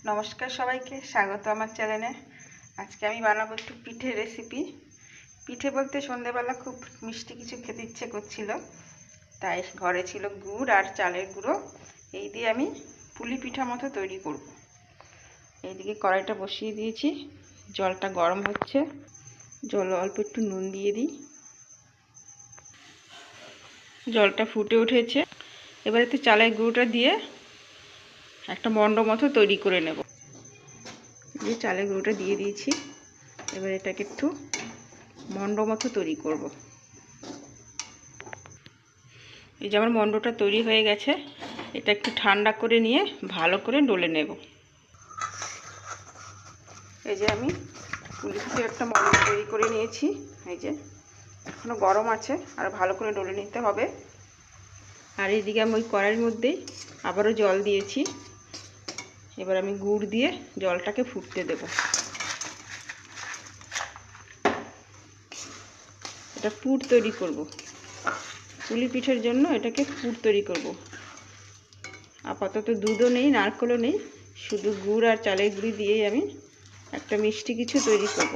নমস্কার সবাইকে, স্বাগত আমার চ্যানেলে। আজকে আমি বানাবো একটু পিঠে রেসিপি। পিঠে বলতে সন্ধেবেলা খুব মিষ্টি কিছু খেতে ইচ্ছে করছিল, তাই ঘরে ছিল গুড় আর চালের গুঁড়ো। এই দিয়ে আমি পুলি পিঠা মতো তৈরি করব। এইদিকে কড়াইটা বসিয়ে দিয়েছি, জলটা গরম হচ্ছে। জলে অল্প একটু নুন দিয়ে দিই। জলটা ফুটে উঠেছে, এবার একটু চালের গুঁড়োটা দিয়ে একটা মণ্ড মতো তৈরি করে নেব। দিয়ে চালের গুঁড়োটা দিয়ে দিয়েছি, এবার এটাকে একটু মণ্ড মতো তৈরি করব। এই যে আমার মণ্ডটা তৈরি হয়ে গেছে, এটা একটু ঠান্ডা করে নিয়ে ভালো করে ডলে নেব। এই যে আমি পুলি পিঠে একটা মণ্ড তৈরি করে নিয়েছি। এই যে এখনও গরম আছে, আর ভালো করে ডলে নিতে হবে। আর এইদিকে আমি ওই কড়াইয়ের মধ্যেই আবারও জল দিয়েছি। এবার আমি গুড় দিয়ে জলটাকে ফুটতে দেব। এটা পুর তৈরি করব, পুলি পিঠের জন্য এটাকে পুর তৈরি করব। আপাতত দুধও নেই, নারকেলও নেই, শুধু গুড় আর চালের গুঁড়ি দিয়েই আমি একটা মিষ্টি কিছু তৈরি করব।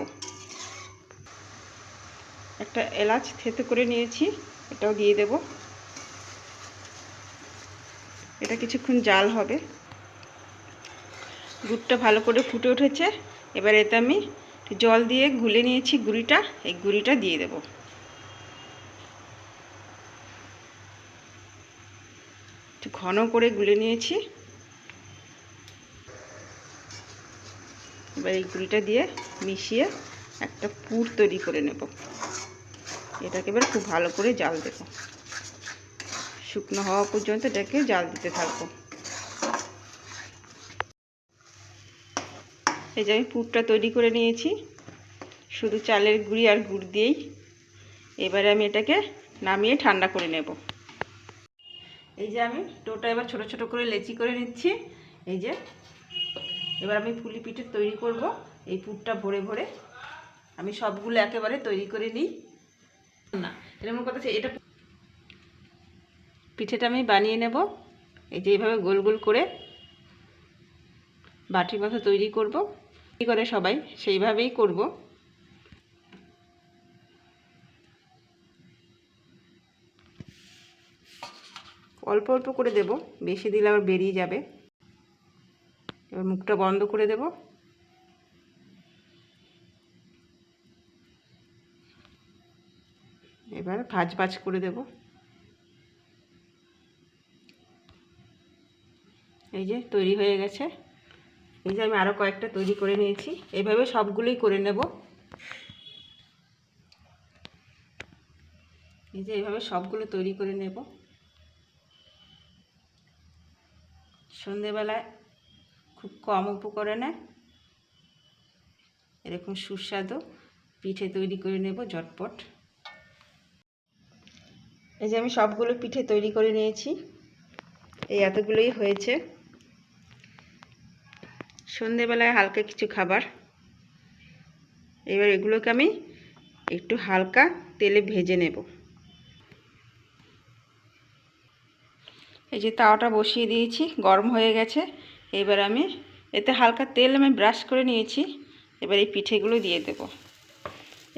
একটা এলাচ থেতো করে নিয়েছি, এটাও দিয়ে দেব। এটা কিছুক্ষণ জাল হবে। গুড়টা ভালো করে ফুটে উঠেছে, এবার এতে আমি জল দিয়ে গুলে নিয়েছি গুঁড়িটা, এই গুঁড়িটা দিয়ে দেব। একটু ঘন করে গুলে নিয়েছি। এবার এই গুঁড়িটা দিয়ে মিশিয়ে একটা পুর তৈরি করে নেব। এটাকে এবার খুব ভালো করে জাল দেব, শুকনো হওয়া পর্যন্ত এটাকে জাল দিতে থাকবো। এই যে আমি পুরটা তৈরি করে নিয়েছি শুধু চালের গুঁড়ি আর গুড় দিয়েই। এবারে আমি এটাকে নামিয়ে ঠান্ডা করে নেব। এই যে আমি ডোটা এবার ছোট ছোট করে লেচি করে নিচ্ছি। এই যে এবার আমি পুলি পিঠে তৈরি করব। এই পুরটা ভরে ভরে আমি সবগুলো একেবারে তৈরি করে নিই। না, এরকম কথা আছে, এটা পিঠেটা আমি বানিয়ে নেব। এই যে এইভাবে গোল গোল করে বাটির মতো তৈরি করব। কী করে সবাই সেইভাবেই করব। অল্প অল্প করে দেব, বেশি দিলে আবার বেরিয়ে যাবে। এবার মুখটা বন্ধ করে দেব। এবার ভাঁজ ভাঁজ করে দেব। এই যে তৈরি হয়ে গেছে। এই যে আমি আরও কয়েকটা তৈরি করে নিয়েছি, এইভাবে সবগুলোই করে নেব। এই যে এইভাবে সবগুলো তৈরি করে নেব। সন্ধেবেলায় খুব কম উপকরণে এরকম সুস্বাদু পিঠে তৈরি করে নেব ঝটপট। এই যে আমি সবগুলো পিঠে তৈরি করে নিয়েছি, এই এতগুলোই হয়েছে। সন্ধেবেলায় হালকা কিছু খাবার। এবার এগুলোকে আমি একটু হালকা তেলে ভেজে নেব। এই যে তাওয়াটা বসিয়ে দিয়েছি, গরম হয়ে গেছে। এবার আমি এতে হালকা তেল আমি ব্রাশ করে নিয়েছি। এবার এই পিঠেগুলো দিয়ে দেব।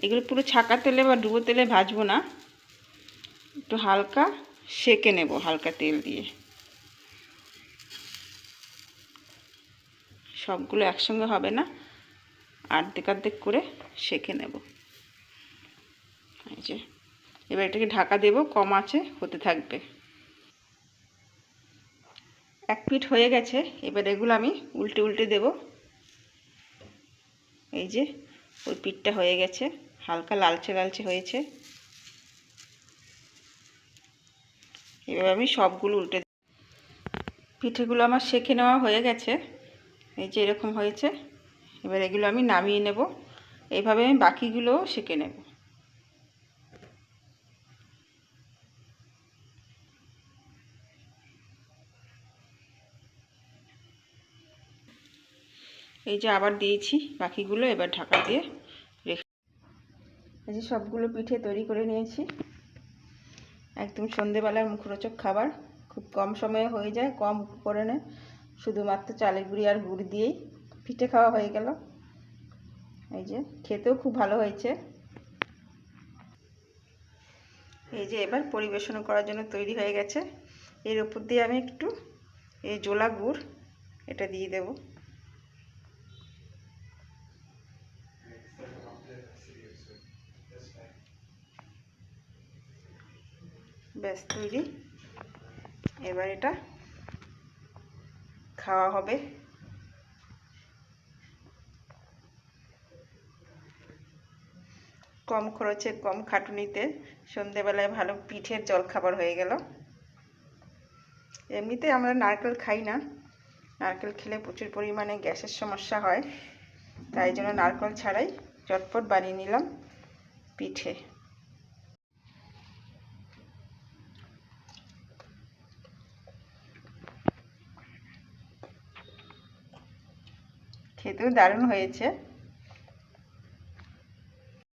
এগুলো পুরো ছাকা তেলে বা ডুবো তেলে ভাজবো না, একটু হালকা সেঁকে নেব হালকা তেল দিয়ে। সবগুলো একসঙ্গে হবে না, আর্ধেক আর্ধেক করে সেঁকে নেব। এই যে এবার এটাকে ঢাকা দেব, কম আঁচে হতে থাকবে। এক পিঠ হয়ে গেছে, এবার এগুলো আমি উল্টে উল্টে দেব। এই যে ওই পিঠটা হয়ে গেছে, হালকা লালচে লালচে হয়েছে। এবার আমি সবগুলো উল্টে দেব। পিঠেগুলো আমার সেঁকে নেওয়া হয়ে গেছে, এই যে এরকম হয়েছে। এবার এগুলো আমি নামিয়ে নেব। এইভাবে আমি বাকিগুলোও সেঁকে নেব। এই যে আবার দিয়েছি বাকিগুলো, এবার ঢাকা দিয়ে রেখে। এই যে সবগুলো পিঠে তৈরি করে নিয়েছি। একদম সন্ধেবেলার মুখরোচক খাবার, খুব কম সময়ে হয়ে যায়, কম উপকরণে শুধুমাত্র চালের গুঁড়ি আর গুড় দিয়েই পিঠে খাওয়া হয়ে গেল। এই যে খেতেও খুব ভালো হয়েছে। এই যে এবার পরিবেশন করার জন্য তৈরি হয়ে গেছে। এর উপর দিয়ে আমি একটু এই জোলা গুড় এটা দিয়ে দেব। ব্যাস তৈরি। এবার এটা খাওয়া হবে। কম খরচে কম খাটুনিতে সন্ধেবেলায় ভালো পিঠের জলখাবার হয়ে গেল। এমনিতে আমরা নারকেল খাই না, নারকেল খেলে প্রচুর পরিমাণে গ্যাসের সমস্যা হয়, তাই জন্য নারকেল ছাড়াই চটপট বানিয়ে নিলাম পিঠে। খেতেও দারুণ হয়েছে।